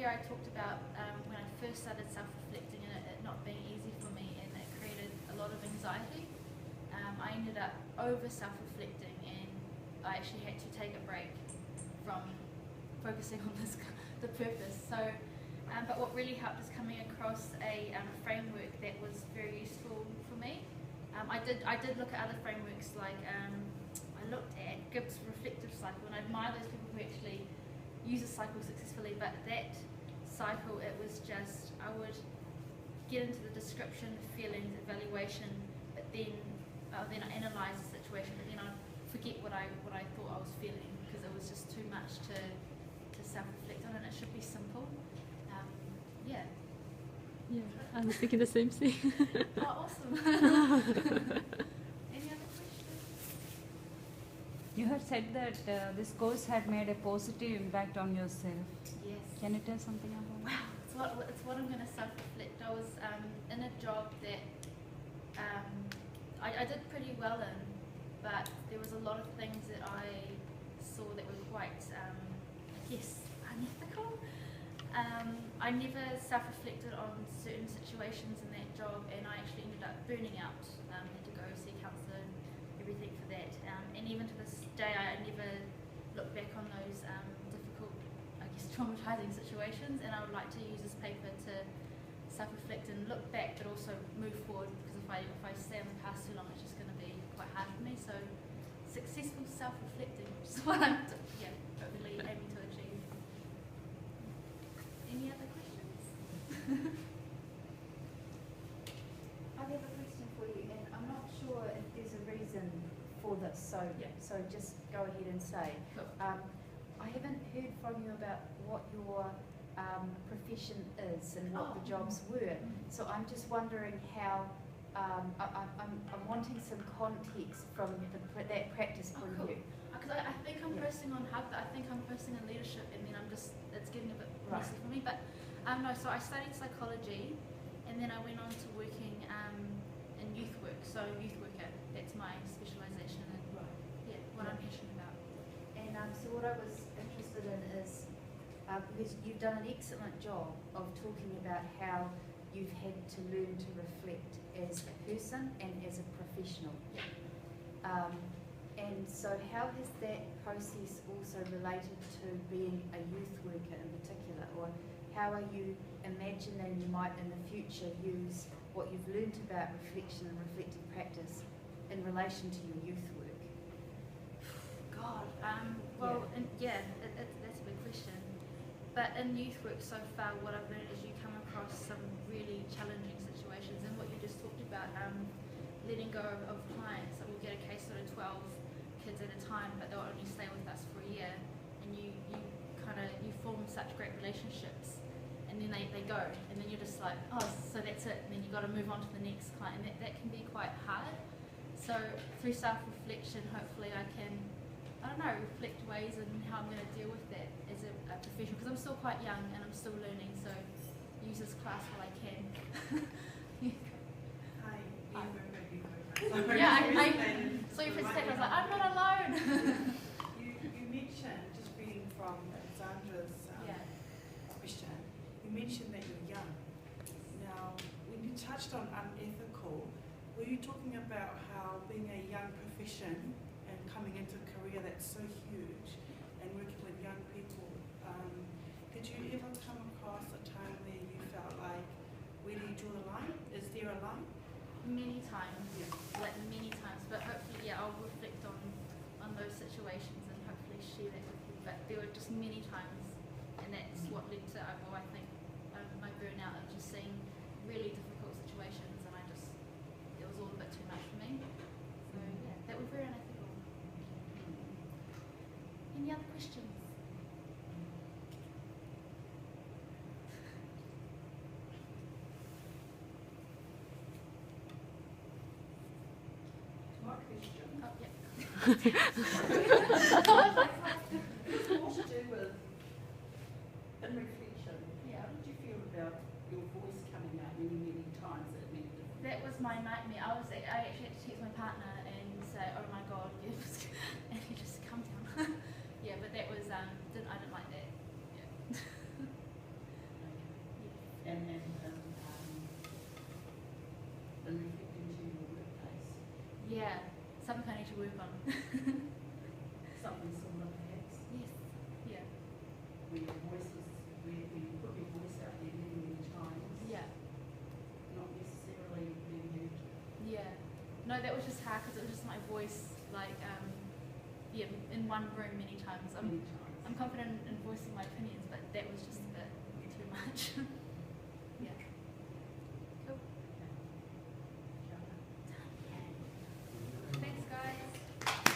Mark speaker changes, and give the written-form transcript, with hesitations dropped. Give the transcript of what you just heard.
Speaker 1: earlier I talked about when I first started self-reflecting and it not being easy for me, and it created a lot of anxiety. I ended up over self-reflecting, and I actually had to take a break from focusing on the purpose. So, but what really helped is coming across a framework that was very useful for me. I did look at other frameworks, like I looked at Gibbs' reflective cycle, and I admire those people who actually use a cycle successfully. But that cycle, it was just, I would get into the description, the feelings, evaluation, but then I analyse the situation, but then I'd forget what I thought I was feeling, because it was just too much to self-reflect on, and it should be simple. Yeah.
Speaker 2: Yeah, I was thinking the same thing.
Speaker 1: Oh, awesome. Any other questions?
Speaker 3: You have said that this course had made a positive impact on yourself.
Speaker 1: Yes.
Speaker 3: Can you tell something about it?
Speaker 1: Wow, it's what I'm going to self-reflect. I was in a job that I did pretty well in, but there was a lot of things that I saw that were quite, I guess, unethical. I never self-reflected on certain situations in that job, and I actually ended up burning out. Had to go see a counsellor and everything for that. And even to this day, I never look back on those difficult, I guess, traumatizing situations. And I would like to use this paper to self-reflect and look back, but also move forward. Because if I stay in the past too long, it's just going to be quite hard for me. So, successful self-reflecting, which is what I'm hopefully aiming to achieve. Any other questions?
Speaker 4: I have a question for you, and I'm not sure if there's a reason for this, so just go ahead and say.
Speaker 1: Cool.
Speaker 4: I haven't heard from you about what your profession is and what the jobs were, so I'm just wondering how, I'm wanting some context from that practice point of view.
Speaker 1: Because I think I'm posting on Hub, I think I'm posting in leadership, and then it's getting a bit messy for me. But no, so I studied psychology, and then I went on to working in youth work. So youth worker, that's my specialisation, and what I'm passionate about.
Speaker 4: And so what I was interested in is, because you've done an excellent job of talking about how you've had to learn to reflect as a person and as a professional. And so how has that process also related to being a youth worker in particular, or how are you imagining you might in the future use what you've learnt about reflection and reflective practice in relation to your youth work?
Speaker 1: God, that's a big question. But in youth work so far, what I've learned is you come across some really challenging situations, and what you just talked about, letting go of clients. So we'll get a caseload of 12 kids at a time, but they'll only stay with us for a year, and you form such great relationships, and then they go, and then you're just like, oh, so that's it, and then you've got to move on to the next client, and that can be quite hard. So through self-reflection, hopefully I can, I don't know, reflect ways in how I'm going to deal with that as a professional, because I'm still quite young and I'm still learning, so use this class while I can.
Speaker 5: Hi.
Speaker 1: Yeah, I saw your presentation, I was like, I'm not alone.
Speaker 5: You mentioned, just reading from Alexandra's question, you mentioned that you're young. Now, when you touched on unethical, were you talking about how being a young profession and coming into a career that's so huge and working with young people, did you ever come across a time where you felt like, where do you draw the line? Is there a line?
Speaker 1: Many times, like many times, but hopefully, I'll reflect on those situations and hopefully share that with you. But there were just many times, and that's what led to, I think, my burnout of just seeing really difficult situations, and it was all a bit too much for me. So that was very unethical. Any other questions?
Speaker 6: It's more to do with, in reflection, how did you feel about your voice coming out many times at many different
Speaker 1: That was my nightmare. I actually had to text my partner and say, oh my God, and he just calm down. But that was, I didn't like that. work on.
Speaker 6: Something similar perhaps,
Speaker 1: Yes. Yeah.
Speaker 6: where your voice is, where you put your voice out there many, many times,
Speaker 1: Yeah.
Speaker 6: not necessarily being heard.
Speaker 1: Yeah. No, that was just hard because it was just my voice, like, yeah, in one room many times.
Speaker 6: Many times.
Speaker 1: I'm confident in voicing my opinions,